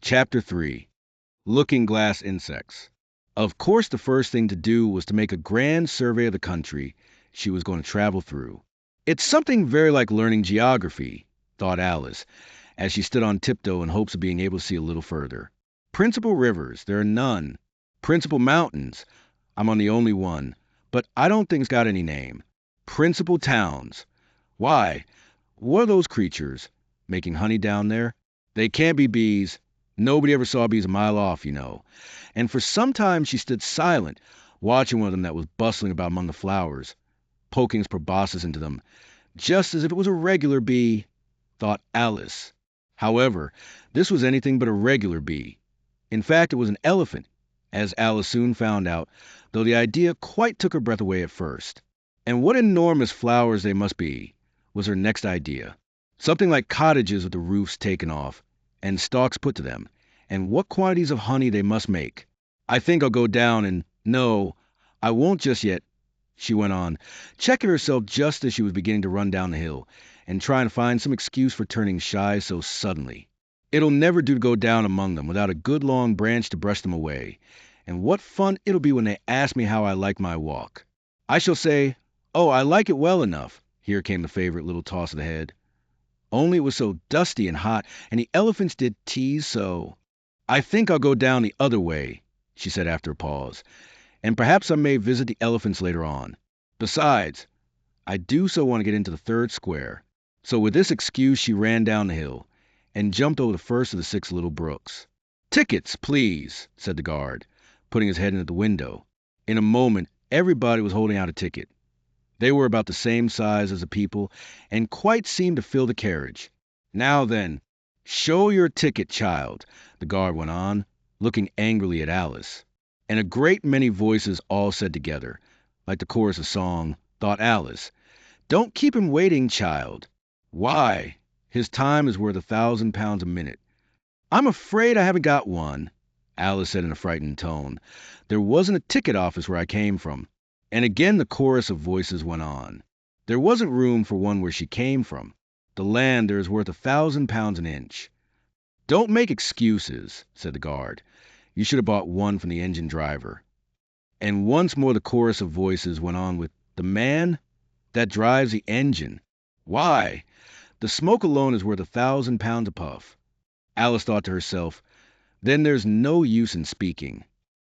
Chapter 3. Looking Glass Insects. Of course, the first thing to do was to make a grand survey of the country she was going to travel through. It's something very like learning geography, thought Alice, as she stood on tiptoe in hopes of being able to see a little further. Principal rivers, there are none. Principal mountains, I'm on the only one, but I don't think it's got any name. Principal towns. Why? What are those creatures? Making honey down there? They can't be bees. Nobody ever saw bees a mile off, you know. And for some time she stood silent, watching one of them that was bustling about among the flowers, poking its proboscis into them, just as if it was a regular bee, thought Alice. However, this was anything but a regular bee. In fact, it was an elephant, as Alice soon found out, though the idea quite took her breath away at first. And what enormous flowers they must be, was her next idea. Something like cottages with the roofs taken off, and stalks put to them, and what quantities of honey they must make. I think I'll go down and, no, I won't just yet, she went on, checking herself just as she was beginning to run down the hill, and trying to find some excuse for turning shy so suddenly. It'll never do to go down among them without a good long branch to brush them away, and what fun it'll be when they ask me how I like my walk. I shall say, oh, I like it well enough. Here came the favorite little toss of the head. Only it was so dusty and hot, and the elephants did tease so. I think I'll go down the other way, she said after a pause, and perhaps I may visit the elephants later on. Besides, I do so want to get into the third square. So with this excuse she ran down the hill, and jumped over the first of the 6 little brooks. Tickets, please, said the guard, putting his head into the window. In a moment, everybody was holding out a ticket. They were about the same size as the people, and quite seemed to fill the carriage. Now then, show your ticket, child, the guard went on, looking angrily at Alice. And a great many voices all said together, like the chorus of song, thought Alice, don't keep him waiting, child. Why? His time is worth £1,000 a minute. I'm afraid I haven't got one, Alice said in a frightened tone. There wasn't a ticket office where I came from. And again the chorus of voices went on. There wasn't room for one where she came from. The land there is worth £1,000 an inch. Don't make excuses, said the guard. You should have bought one from the engine driver. And once more the chorus of voices went on with, the man that drives the engine. Why? The smoke alone is worth £1,000 a puff. Alice thought to herself, then there's no use in speaking.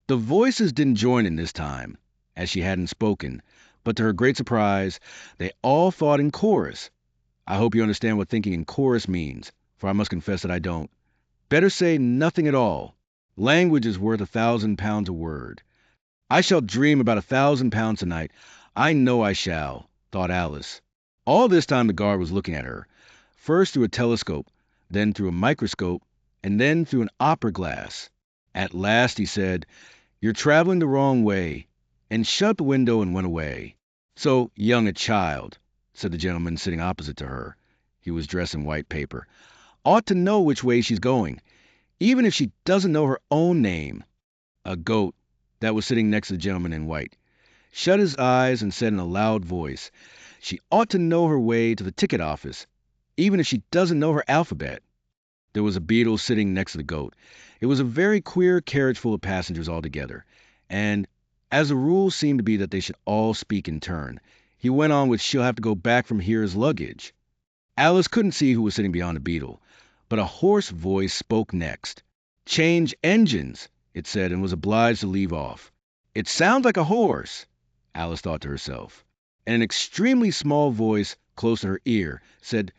The voices didn't join in this time, as she hadn't spoken, but to her great surprise, they all thought in chorus. I hope you understand what thinking in chorus means, for I must confess that I don't. Better say nothing at all. Language is worth £1,000 a word. I shall dream about £1,000 tonight. I know I shall, thought Alice. All this time the guard was looking at her, first through a telescope, then through a microscope, and then through an opera glass. At last he said, you're traveling the wrong way, and shut the window and went away. So young a child, said the gentleman sitting opposite to her, he was dressed in white paper, ought to know which way she's going, even if she doesn't know her own name. A goat, that was sitting next to the gentleman in white, shut his eyes and said in a loud voice, she ought to know her way to the ticket office, even if she doesn't know her alphabet. There was a beetle sitting next to the goat. It was a very queer carriage full of passengers altogether, and as the rule seemed to be that they should all speak in turn, he went on with, she'll have to go back from here as luggage. Alice couldn't see who was sitting beyond the beetle, but a hoarse voice spoke next. Change engines, it said, and was obliged to leave off. It sounds like a horse, Alice thought to herself. And an extremely small voice close to her ear said,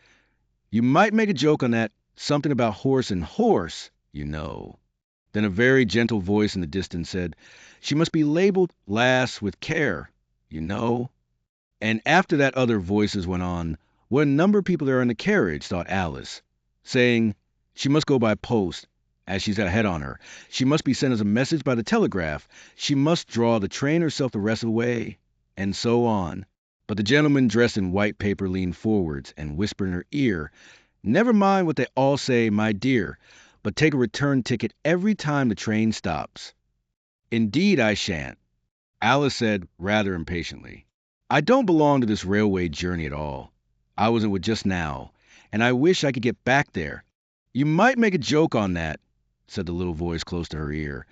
you might make a joke on that, something about horse and horse, you know. Then a very gentle voice in the distance said, she must be labeled lass with care, you know. And after that other voices went on, what a number of people there are in the carriage, thought Alice, saying, she must go by post, as she's got a head on her. She must be sent as a message by the telegraph. She must draw the train herself the rest of the way, and so on. But the gentleman dressed in white paper leaned forwards and whispered in her ear, never mind what they all say, my dear, but take a return ticket every time the train stops. Indeed I shan't, Alice said rather impatiently. I don't belong to this railway journey at all. I was in it just now, and I wish I could get back there. You might make a joke on that, said the little voice close to her ear.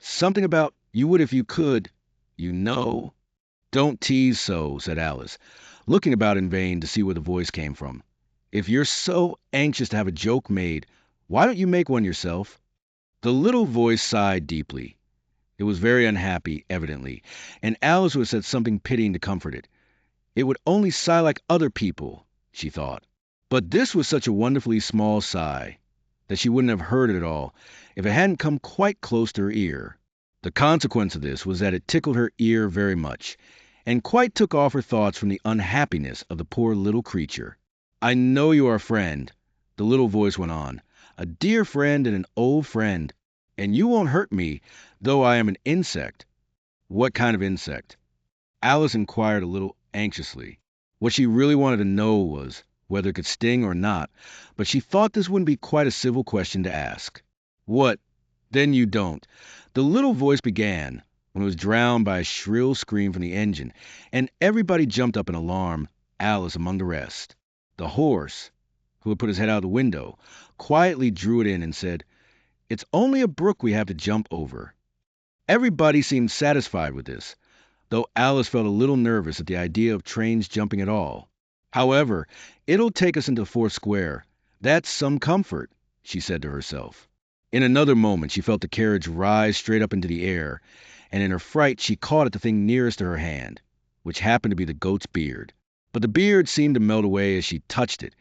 Something about you would if you could, you know. Don't tease so, said Alice, looking about in vain to see where the voice came from. If you're so anxious to have a joke made, why don't you make one yourself? The little voice sighed deeply. It was very unhappy, evidently, and Alice would have said something pitying to comfort it. It would only sigh like other people, she thought. But this was such a wonderfully small sigh that she wouldn't have heard it at all if it hadn't come quite close to her ear. The consequence of this was that it tickled her ear very much, and quite took off her thoughts from the unhappiness of the poor little creature. I know you are a friend, the little voice went on, a dear friend and an old friend, and you won't hurt me, though I am an insect. What kind of insect? Alice inquired a little anxiously. What she really wanted to know was whether it could sting or not, but she thought this wouldn't be quite a civil question to ask. What? Then you don't. The little voice began, when it was drowned by a shrill scream from the engine, and everybody jumped up in alarm, Alice among the rest. The horse, who had put his head out the window, quietly drew it in and said, "It's only a brook we have to jump over." Everybody seemed satisfied with this, though Alice felt a little nervous at the idea of trains jumping at all. However, it'll take us into the fourth square. That's some comfort, she said to herself. In another moment she felt the carriage rise straight up into the air, and in her fright she caught at the thing nearest to her hand, which happened to be the goat's beard. But the beard seemed to melt away as she touched it,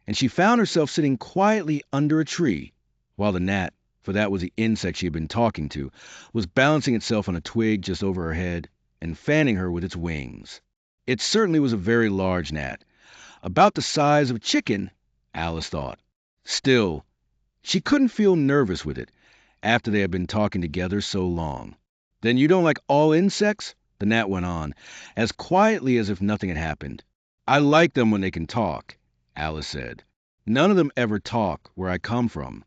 and she found herself sitting quietly under a tree, while the gnat, for that was the insect she had been talking to, was balancing itself on a twig just over her head and fanning her with its wings. It certainly was a very large gnat, about the size of a chicken, Alice thought. Still, she couldn't feel nervous with it, after they had been talking together so long. Then you don't like all insects? The gnat went on, as quietly as if nothing had happened. I like them when they can talk, Alice said. None of them ever talk where I come from.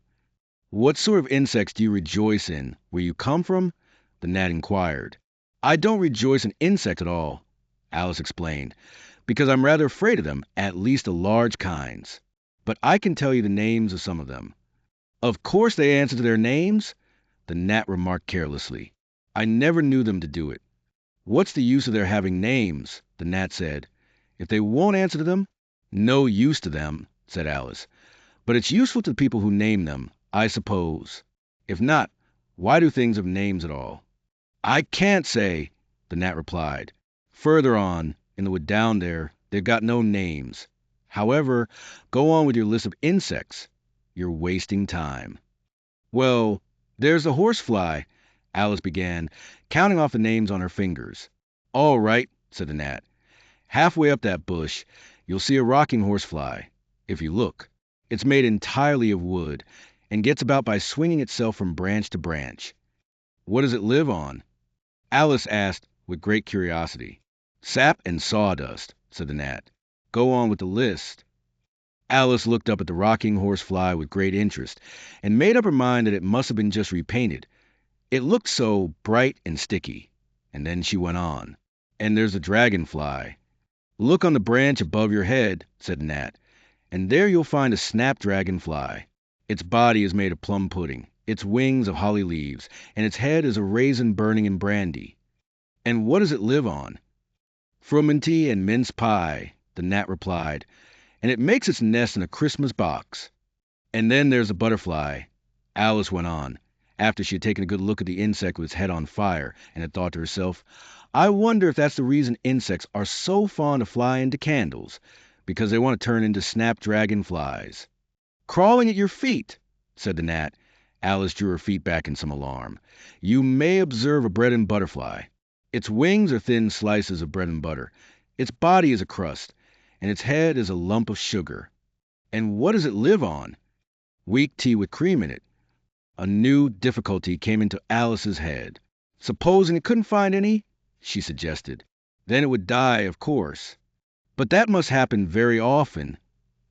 What sort of insects do you rejoice in where you come from? The gnat inquired. I don't rejoice in insects at all, Alice explained, because I'm rather afraid of them, at least the large kinds. But I can tell you the names of some of them. Of course they answer to their names, the gnat remarked carelessly. I never knew them to do it. What's the use of their having names? The gnat said. If they won't answer to them, no use to them, said Alice. But it's useful to the people who name them, I suppose. If not, why do things have names at all? I can't say, the gnat replied. Further on, in the wood down there, they've got no names. However, go on with your list of insects. You're wasting time. Well, there's the horsefly, Alice began, counting off the names on her fingers. All right, said the gnat. Halfway up that bush, you'll see a rocking horsefly, if you look. It's made entirely of wood, and gets about by swinging itself from branch to branch. What does it live on? Alice asked with great curiosity. Sap and sawdust, said the gnat. Go on with the list. Alice looked up at the rocking horsefly with great interest, and made up her mind that it must have been just repainted. It looked so bright and sticky. And then she went on. And there's the dragonfly. Look on the branch above your head, said the gnat, and there you'll find a snapdragonfly. Its body is made of plum pudding, its wings of holly leaves, and its head is a raisin burning in brandy. And what does it live on? Frumenty and mince pie, the gnat replied, and it makes its nest in a Christmas box. And then there's a butterfly, Alice went on, after she had taken a good look at the insect with its head on fire, and had thought to herself, I wonder if that's the reason insects are so fond of flying into candles, because they want to turn into snapdragon flies. Crawling at your feet, said the gnat. Alice drew her feet back in some alarm. You may observe a bread and butterfly. Its wings are thin slices of bread and butter. Its body is a crust, and its head is a lump of sugar. And what does it live on? Weak tea with cream in it. A new difficulty came into Alice's head. Supposing it couldn't find any, she suggested. Then it would die, of course. But that must happen very often,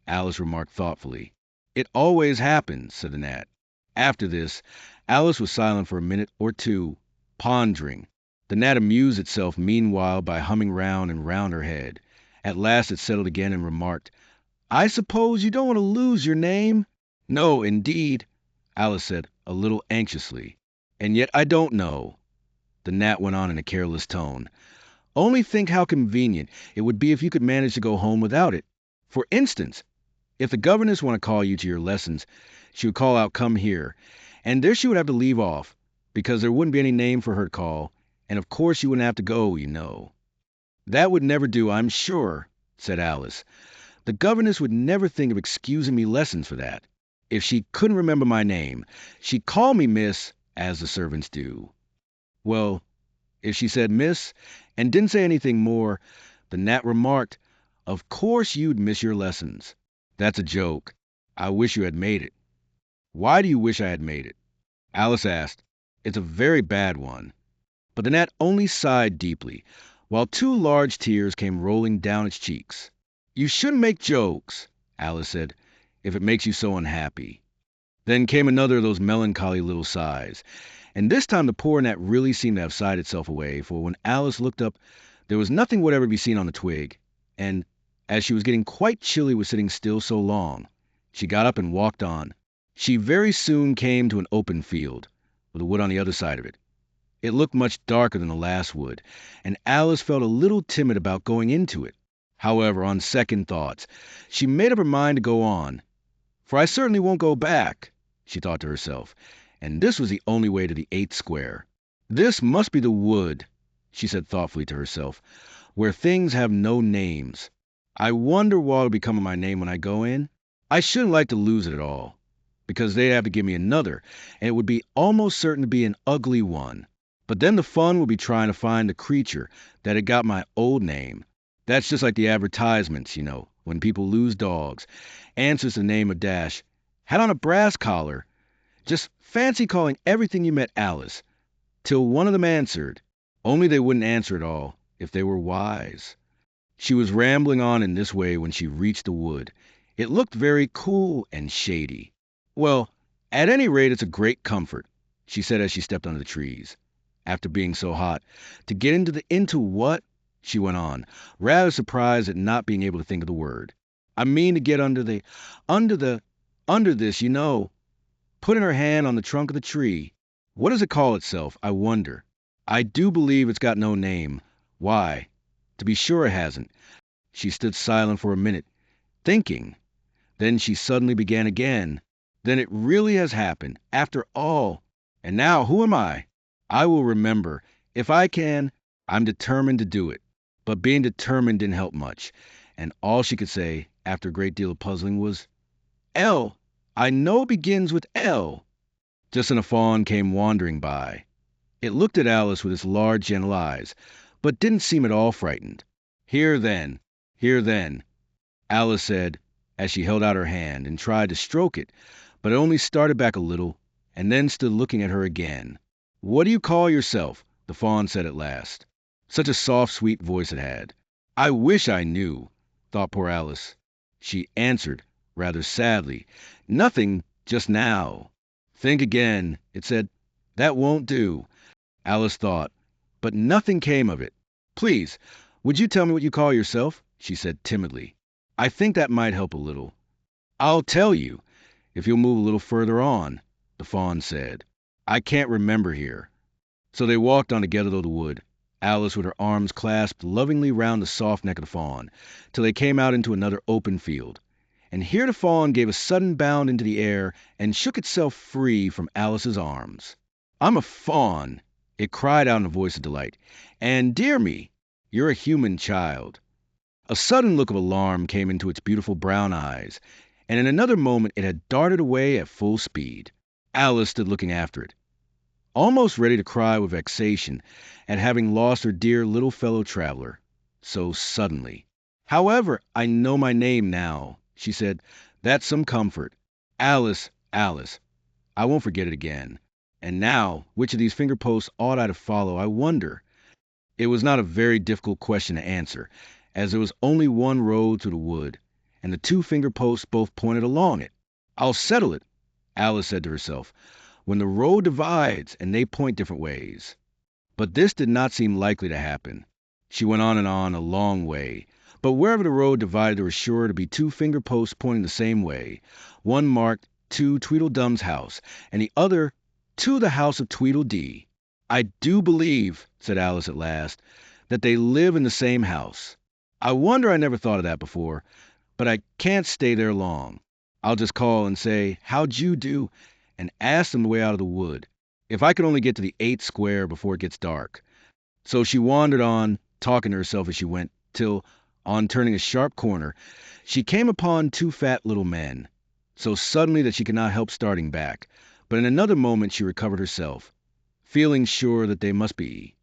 Alice remarked thoughtfully. It always happens, said the gnat. After this, Alice was silent for a minute or two, pondering. The gnat amused itself meanwhile by humming round and round her head. At last it settled again and remarked, I suppose you don't want to lose your name? No, indeed, Alice said. a little anxiously. "And yet I don't know," the gnat went on in a careless tone. "Only think how convenient it would be if you could manage to go home without it. For instance, if the governess wanted to call you to your lessons, she would call out, 'Come here,' and there she would have to leave off, because there wouldn't be any name for her to call, and of course you wouldn't have to go, you know." "That would never do, I'm sure," said Alice. "The governess would never think of excusing me lessons for that. If she couldn't remember my name, she'd call me Miss, as the servants do." Well, if she said Miss, and didn't say anything more, the gnat remarked, "Of course you'd miss your lessons. That's a joke. I wish you had made it." "Why do you wish I had made it?" Alice asked. "It's a very bad one." But the gnat only sighed deeply, while 2 large tears came rolling down its cheeks. "You shouldn't make jokes," Alice said, "if it makes you so unhappy." Then came another of those melancholy little sighs, and this time the poor gnat really seemed to have sighed itself away, for when Alice looked up, there was nothing whatever to be seen on the twig, and, as she was getting quite chilly with sitting still so long, she got up and walked on. She very soon came to an open field, with a wood on the other side of it. It looked much darker than the last wood, and Alice felt a little timid about going into it. However, on second thoughts, she made up her mind to go on. "For I certainly won't go back," she thought to herself, and this was the only way to the 8th square. "This must be the wood," she said thoughtfully to herself, "where things have no names. I wonder what'll become of my name when I go in. I shouldn't like to lose it at all, because they'd have to give me another, and it would be almost certain to be an ugly one. But then the fun would be trying to find the creature that had got my old name. That's just like the advertisements, you know, when people lose dogs. Answers the name of Dash. Had on a brass collar. Just fancy calling everything you met Alice, till one of them answered. Only they wouldn't answer at all, if they were wise." She was rambling on in this way when she reached the wood. It looked very cool and shady. "Well, at any rate, it's a great comfort," she said as she stepped under the trees. "After being so hot. To get into what?" she went on, rather surprised at not being able to think of the word. "I mean to get under this, you know." Putting her hand on the trunk of the tree. "What does it call itself, I wonder? I do believe it's got no name. Why, to be sure it hasn't." She stood silent for a minute, thinking. Then she suddenly began again. "Then it really has happened, after all. And now who am I? I will remember. If I can, I'm determined to do it." But being determined didn't help much, and all she could say, after a great deal of puzzling, was, "L. I know it begins with L." Just then a fawn came wandering by. It looked at Alice with its large, gentle eyes, but didn't seem at all frightened. Here then," Alice said, as she held out her hand and tried to stroke it, but it only started back a little, and then stood looking at her again. "What do you call yourself?" the fawn said at last. Such a soft, sweet voice it had. "I wish I knew," thought poor Alice. She answered, rather sadly, "Nothing, just now." "Think again," it said. "That won't do." Alice thought, but nothing came of it. "Please, would you tell me what you call yourself?" she said timidly. "I think that might help a little." "I'll tell you, if you'll move a little further on," the fawn said. "I can't remember here." So they walked on together through the wood, Alice with her arms clasped lovingly round the soft neck of the fawn, till they came out into another open field. And here the fawn gave a sudden bound into the air and shook itself free from Alice's arms. "I'm a fawn," it cried out in a voice of delight, "and, dear me, you're a human child." A sudden look of alarm came into its beautiful brown eyes, and in another moment it had darted away at full speed. Alice stood looking after it, almost ready to cry with vexation at having lost her dear little fellow-traveler so suddenly. "However, I know my name now," she said. "That's some comfort. Alice, Alice. I won't forget it again. And now, which of these finger posts ought I to follow, I wonder?" It was not a very difficult question to answer, as there was only one road through the wood, and the 2 finger posts both pointed along it. "I'll settle it," Alice said to herself, "when the road divides and they point different ways." But this did not seem likely to happen. She went on and on a long way, but wherever the road divided there were sure to be 2 finger posts pointing the same way, one marked to Tweedledum's house, and the other to the house of Tweedledee. I do believe, said Alice at last, that they live in the same house. I wonder I never thought of that before, but I can't stay there long. I'll just call and say, how'd you do, and ask them the way out of the wood. If I could only get to the 8th square before it gets dark. So she wandered on, talking to herself as she went, till, on turning a sharp corner, she came upon 2 fat little men, so suddenly that she could not help starting back. But in another moment she recovered herself, feeling sure that they must be